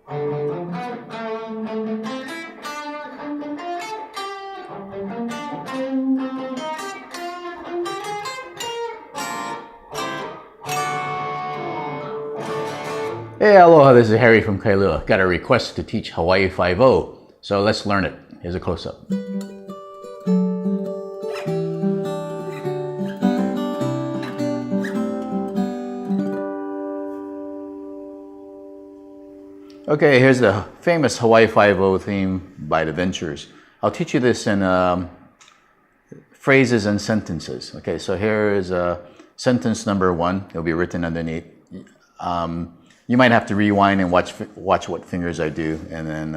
Hey, aloha, this is Harry from Kailua. Got a request to teach Hawaii 5-0, so let's learn it. Here's a close-up. Okay, here's the famous Hawaii 5-0 theme by the Ventures. I'll teach you this in phrases and sentences. Okay, so here is sentence number 1. It'll be written underneath. You might have to rewind and watch what fingers I do, and then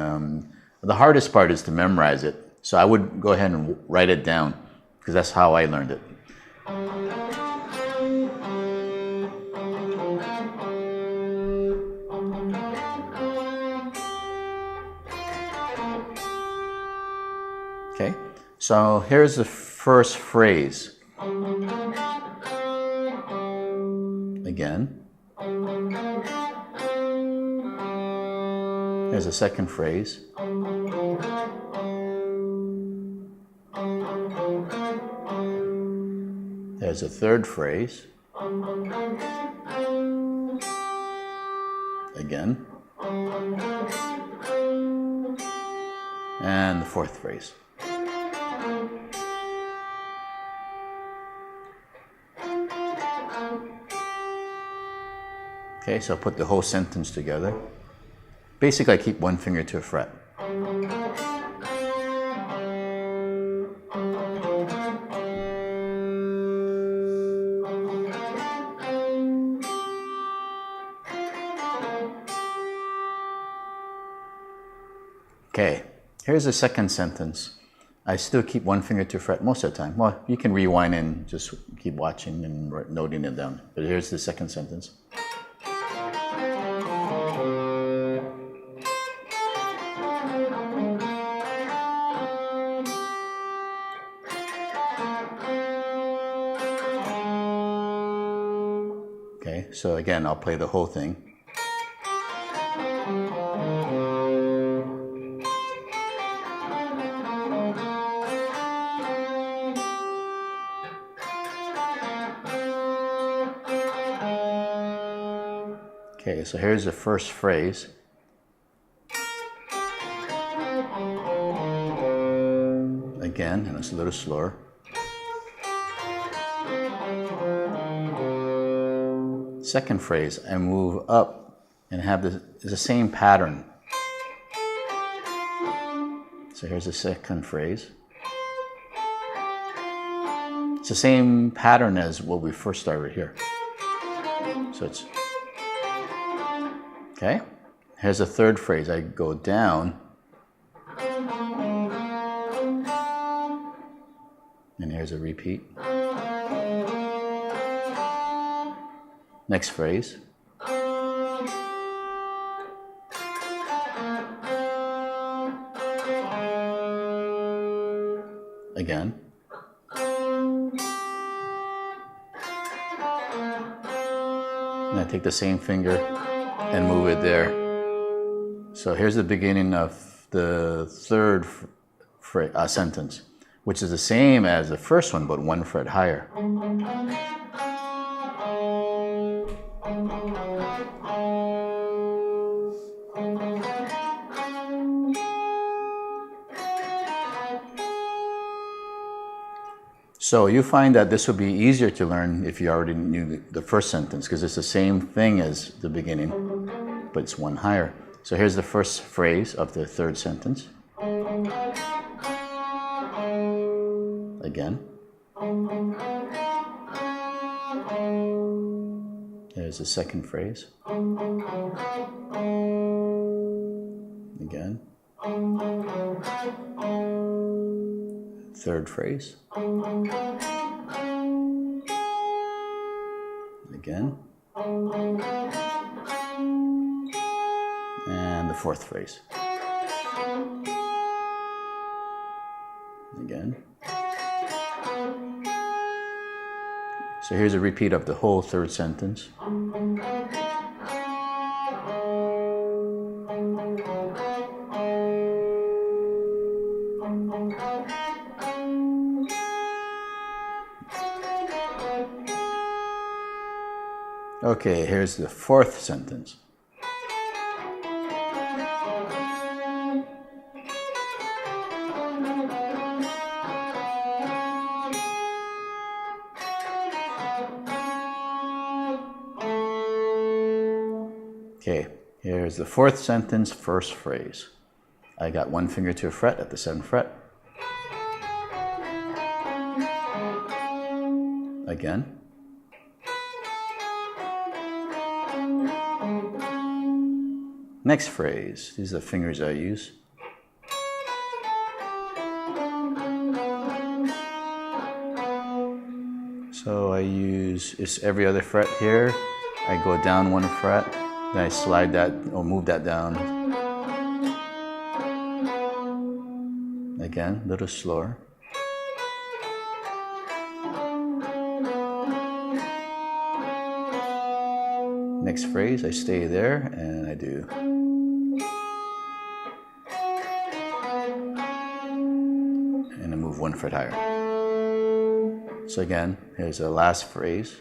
the hardest part is to memorize it. So I would go ahead and write it down, because that's how I learned it. Okay, so here's the first phrase. Again. Here's a second phrase. There's a third phrase. Again. And the fourth phrase. Okay, so I'll put the whole sentence together. Basically, I keep one finger to a fret. Okay, here's the second sentence. I still keep one finger to a fret most of the time. Well, you can rewind and just keep watching and noting it down. But here's the second sentence. Okay, so again, I'll play the whole thing. Okay, so here's the first phrase. Again, and it's a little slower. Second phrase, I move up and have the same pattern. So here's the second phrase. It's the same pattern as what we first started here. So it's, okay. Here's the third phrase, I go down. And here's a repeat. Next phrase. Again. And I take the same finger and move it there. So here's the beginning of the third sentence, which is the same as the first one, but one fret higher. So you find that this would be easier to learn if you already knew the first sentence, because it's the same thing as the beginning, but it's one higher. So here's the first phrase of the third sentence. Again. There's the second phrase. Again. Third phrase. Again. And the fourth phrase. Again. So here's a repeat of the whole third sentence. Okay, here's the fourth sentence. Okay, here's the fourth sentence, first phrase. I got one finger to a fret at the 7th fret. Again. Next phrase, these are the fingers I use. So I use, it's every other fret here. I go down 1 fret, then I slide that or move that down. Again, a little slower. Next phrase, I stay there and I do. And I move 1 fret higher. So again, here's the last phrase.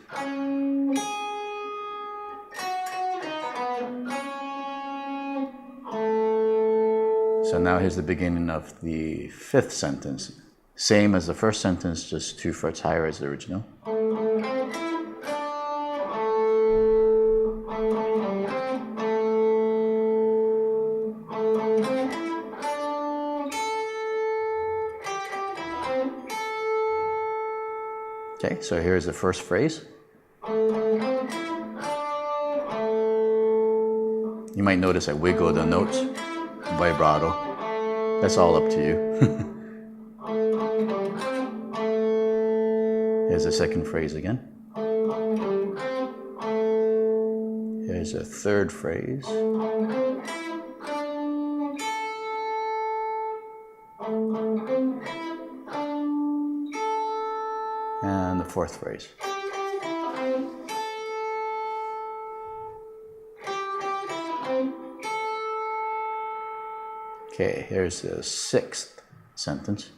So now here's the beginning of the 5th sentence. Same as the first sentence, just 2 frets higher as the original. Okay, so here's the first phrase. You might notice I wiggle the notes, vibrato. That's all up to you. Here's the second phrase again. Here's a third phrase. And the fourth phrase. Okay, here's the 6th sentence.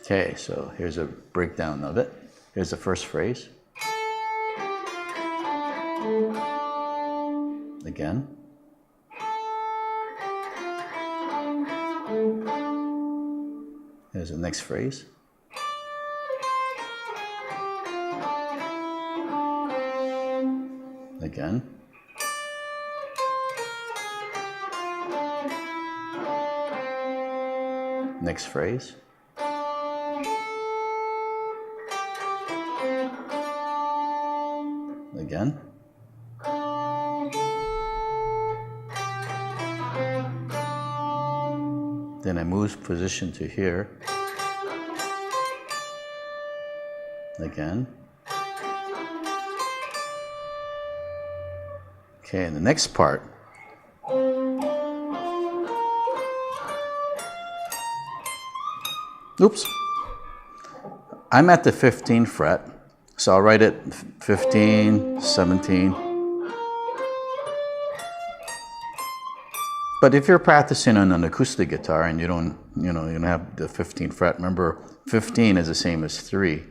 Okay, so here's a breakdown of it. Here's the first phrase. Again. Here's the next phrase. Again. Next phrase. Again. Then I move position to here. Again. Okay, and the next part. Oops. I'm at the 15th fret. So I'll write it 15, 17. But if you're practicing on an acoustic guitar and you don't have the 15th fret, remember 15 is the same as 3.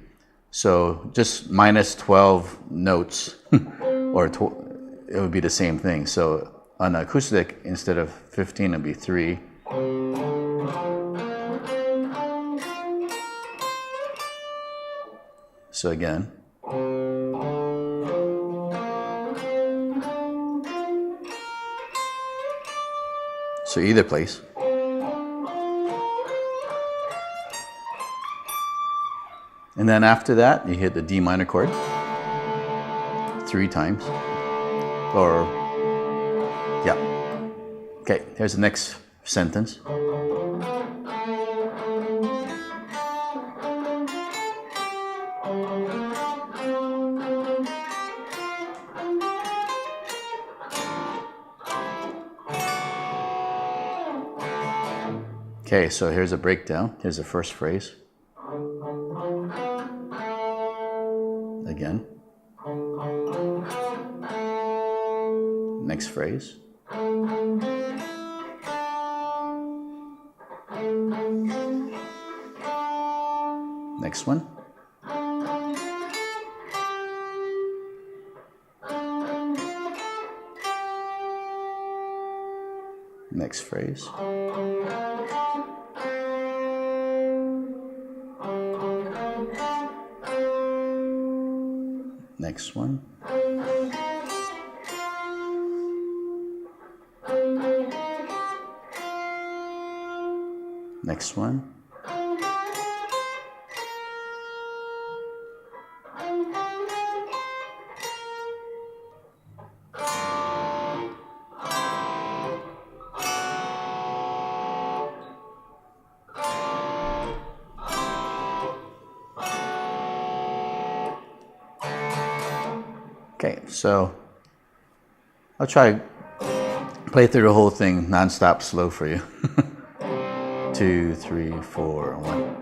So just minus 12 notes, or it would be the same thing. So on acoustic, instead of 15, it'd be 3. So again. So either place. And then after that, you hit the D minor chord 3 times. Or, yeah. Okay, here's the next sentence. Okay, so here's a breakdown. Here's the first phrase. Again. Next one. Next phrase. Next one. Next one. Okay, so I'll try play through the whole thing non-stop slow for you. 2, 3, 4, 1.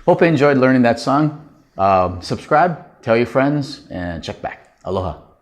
Hope you enjoyed learning that song. Subscribe, tell your friends, and check back. Aloha.